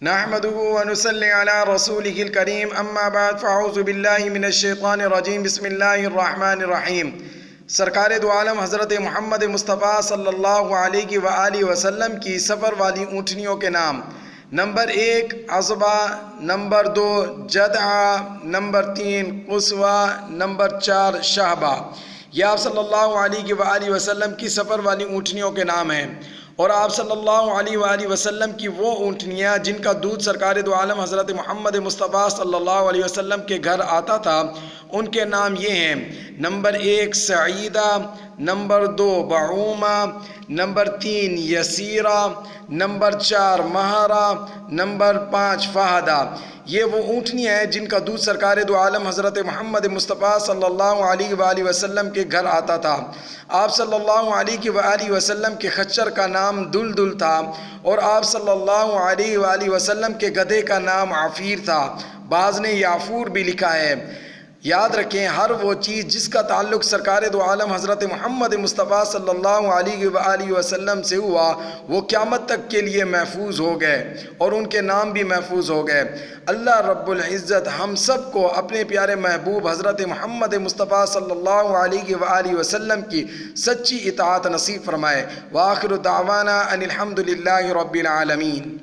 نحمده ونصلي على رسوله الكريم اما بعد فاعوذ بالله من الشیطان الرجیم بسم اللہ الرحمن الرحیم۔ سرکار دو عالم حضرت محمد مصطفیٰ صلی اللہ علیہ وآلہ وسلم کی سفر والی اونٹنیوں کے نام: نمبر 1 عصبہ، نمبر 2 جدعہ، نمبر 3 قصوہ، نمبر 4 شہبہ۔ یہ آپ صلی اللہ علیہ وآلہ وسلم کی سفر والی اونٹنیوں کے نام ہیں، اور آپ صلی اللہ علیہ وآلہ وسلم کی وہ اونٹنیاں جن کا دودھ سرکار دو عالم حضرت محمد مصطفیٰ صلی اللہ علیہ وسلم کے گھر آتا تھا، ان کے نام یہ ہیں: نمبر 1 سعیدہ، نمبر 2 بعومہ، نمبر 3 یسیرہ، نمبر 4 مہرہ، نمبر 5 فہدہ۔ یہ وہ اونٹنیاں ہیں جن کا دودھ سرکار دو عالم حضرت محمد مصطفیٰ صلی اللہ علیہ وآلہ وسلم کے گھر آتا تھا۔ آپ صلی اللہ علیہ وآلہ وسلم کے خچر کا نام دلدل تھا، اور آپ صلی اللہ علیہ وآلہ وسلم کے گدھے کا نام عفیر تھا۔ بعض نے یافور بھی لکھا ہے۔ یاد رکھیں، ہر وہ چیز جس کا تعلق سرکار دو عالم حضرت محمد مصطفیٰ صلی اللہ علیہ وآلہ وسلم سے ہوا، وہ قیامت تک کے لیے محفوظ ہو گئے، اور ان کے نام بھی محفوظ ہو گئے۔ اللہ رب العزت ہم سب کو اپنے پیارے محبوب حضرت محمد مصطفیٰ صلی اللہ علیہ وآلہ وسلم کی سچی اطاعت نصیب فرمائے۔ وآخر دعوانا ان الحمد للہ رب العالمین۔